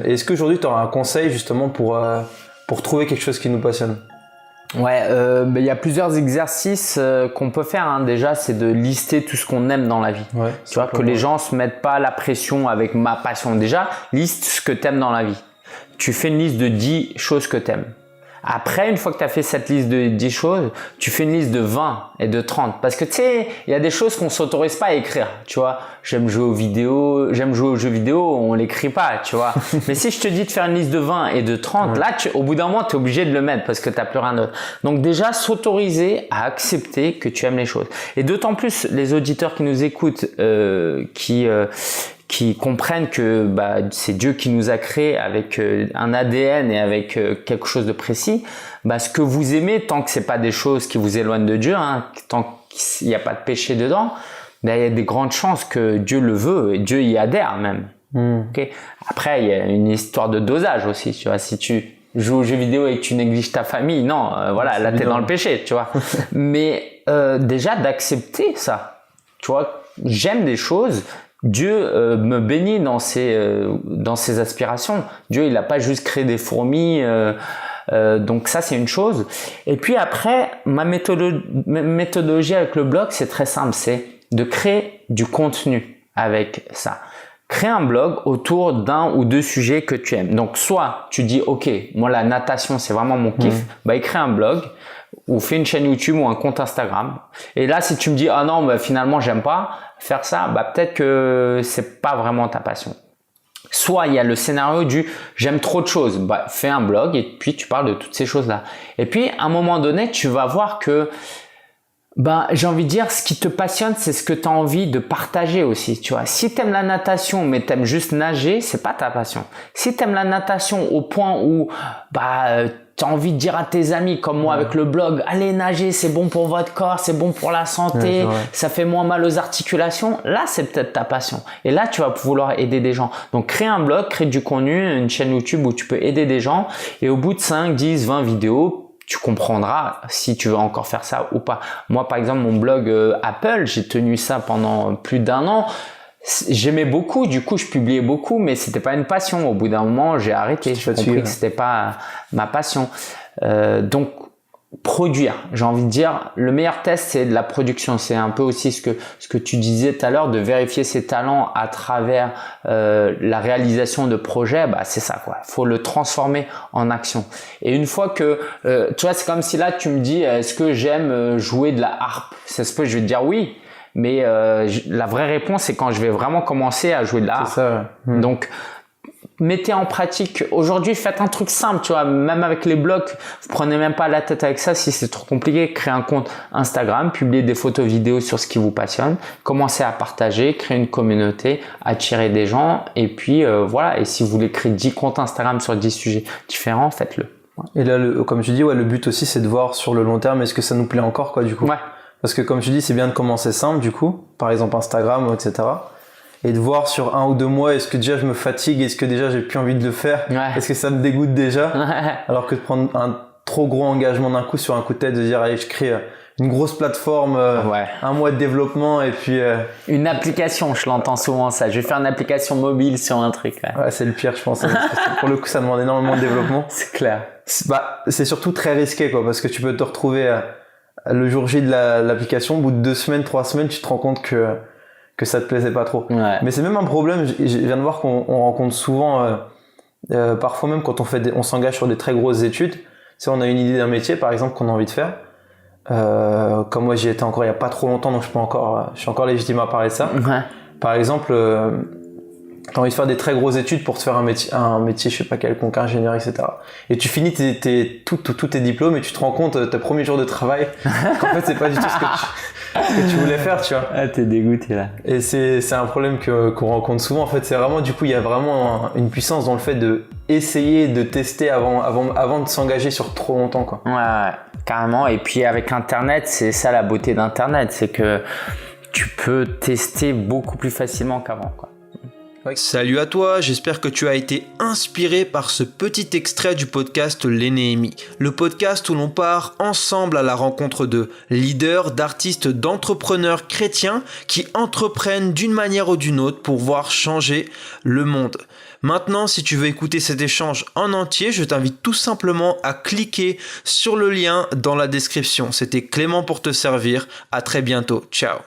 Est-ce qu'aujourd'hui, tu auras un conseil justement pour trouver quelque chose qui nous passionne? Ouais, il y a plusieurs exercices qu'on peut faire. Hein. Déjà, c'est de lister tout ce qu'on aime dans la vie. Ouais, tu vois, que les gens se mettent pas la pression avec ma passion. Déjà, liste ce que tu aimes dans la vie. Tu fais une liste de 10 choses que tu aimes. Après, une fois que tu as fait cette liste de 10 choses, tu fais une liste de 20 et de 30. Parce que tu sais, il y a des choses qu'on s'autorise pas à écrire. Tu vois, j'aime jouer aux jeux vidéo, on l'écrit pas, tu vois. Mais si je te dis de faire une liste de 20 et de 30, là, au bout d'un moment, tu es obligé de le mettre parce que tu n'as plus rien d'autre. Donc déjà, s'autoriser à accepter que tu aimes les choses. Et d'autant plus les auditeurs qui nous écoutent, qui comprennent que c'est Dieu qui nous a créés avec un ADN et avec quelque chose de précis, ce que vous aimez, tant que c'est pas des choses qui vous éloignent de Dieu, hein, tant qu'il n'y a pas de péché dedans, il y a des grandes chances que Dieu le veut et Dieu y adhère même. Okay. Après, il y a une histoire de dosage aussi, tu vois. Si tu joues aux jeux vidéo et que tu négliges ta famille, non, voilà, là t'es dans le péché, tu vois. Mais déjà d'accepter ça, tu vois, j'aime des choses. Dieu me bénit dans ses aspirations. Dieu, il n'a pas juste créé des fourmis. Donc ça, c'est une chose. Et puis après, ma méthodologie avec le blog, c'est très simple. C'est de créer du contenu avec ça. Crée un blog autour d'un ou deux sujets que tu aimes. Donc soit tu dis, ok, moi la natation, c'est vraiment mon kiff. Écris un blog ou fais une chaîne YouTube ou un compte Instagram. Et là, si tu me dis, ah non, finalement, j'aime pas faire ça, peut-être que c'est pas vraiment ta passion. Soit il y a le scénario du j'aime trop de choses, fais un blog et puis tu parles de toutes ces choses-là. Et puis à un moment donné, tu vas voir que j'ai envie de dire, ce qui te passionne, c'est ce que tu as envie de partager aussi, tu vois. Si tu aimes la natation, mais tu aimes juste nager, c'est pas ta passion. Si tu aimes la natation au point où tu as envie de dire à tes amis, comme moi avec le blog, allez nager, c'est bon pour votre corps, c'est bon pour la santé, ça fait moins mal aux articulations, là, c'est peut-être ta passion. Et là, tu vas vouloir aider des gens. Donc, crée un blog, crée du contenu, une chaîne YouTube où tu peux aider des gens. Et au bout de 5, 10, 20 vidéos, tu comprendras si tu veux encore faire ça ou pas. Moi, par exemple, mon blog Apple, j'ai tenu ça pendant plus d'1 an. J'aimais beaucoup, du coup, je publiais beaucoup, mais c'était pas une passion. Au bout d'un moment, j'ai arrêté. J'ai compris que c'était pas ma passion. Donc, produire. J'ai envie de dire, le meilleur test, c'est de la production. C'est un peu aussi ce que tu disais tout à l'heure, de vérifier ses talents à travers la réalisation de projets. C'est ça, quoi. Faut le transformer en action. Et une fois que, tu vois, c'est comme si là, tu me dis, est-ce que j'aime jouer de la harpe? C'est ce que je vais te dire oui. Mais la vraie réponse, c'est quand je vais vraiment commencer à jouer de la harpe. C'est ça. Donc, mettez en pratique. Aujourd'hui, faites un truc simple, tu vois, même avec les blogs, vous prenez même pas la tête avec ça si c'est trop compliqué. Créez un compte Instagram, publiez des photos vidéos sur ce qui vous passionne, commencez à partager, créer une communauté, attirer des gens et puis voilà. Et si vous voulez créer 10 comptes Instagram sur 10 sujets différents, faites-le. Et là, comme tu dis, le but aussi, c'est de voir sur le long terme, est-ce que ça nous plaît encore, quoi, du coup. Ouais. Parce que comme tu dis, c'est bien de commencer simple, du coup, par exemple Instagram, etc. Et de voir sur 1 ou 2 mois, est-ce que déjà je me fatigue, est-ce que déjà j'ai plus envie de le faire, est-ce que ça me dégoûte déjà, alors que de prendre un trop gros engagement d'un coup sur un coup de tête, de dire allez, je crée une grosse plateforme, 1 mois de développement et puis… Une application, je l'entends souvent ça, je vais faire une application mobile sur un truc. Ouais, c'est le pire, je pense. Parce que pour le coup, ça demande énormément de développement. C'est clair. C'est surtout très risqué, quoi, parce que tu peux te retrouver le jour J de l'application, au bout de 2 semaines, 3 semaines, tu te rends compte que ça te plaisait pas trop. Ouais. Mais c'est même un problème, je viens de voir qu'on rencontre souvent, parfois même quand on s'engage sur des très grosses études, on a une idée d'un métier, par exemple, qu'on a envie de faire. Comme moi, j'y étais encore il y a pas trop longtemps, donc je suis encore légitime à parler de ça. Ouais. Par exemple, t'as envie de faire des très grosses études pour te faire un métier, je sais pas quelconque, ingénieur, etc. Et tu finis tous tes diplômes et tu te rends compte, tes premiers jours de travail, qu'en fait, c'est pas du tout ce que tu voulais faire, tu vois. Ah, t'es dégoûté, là. Et c'est un problème qu'on rencontre souvent. En fait, c'est vraiment, du coup, il y a vraiment une puissance dans le fait de essayer de tester avant de s'engager sur trop longtemps, quoi. Ouais, carrément. Et puis, avec Internet, c'est ça la beauté d'Internet, c'est que tu peux tester beaucoup plus facilement qu'avant, quoi. Salut à toi, j'espère que tu as été inspiré par ce petit extrait du podcast Les Néhémies, le podcast où l'on part ensemble à la rencontre de leaders, d'artistes, d'entrepreneurs chrétiens qui entreprennent d'une manière ou d'une autre pour voir changer le monde. Maintenant, si tu veux écouter cet échange en entier, je t'invite tout simplement à cliquer sur le lien dans la description. C'était Clément pour te servir. À très bientôt. Ciao.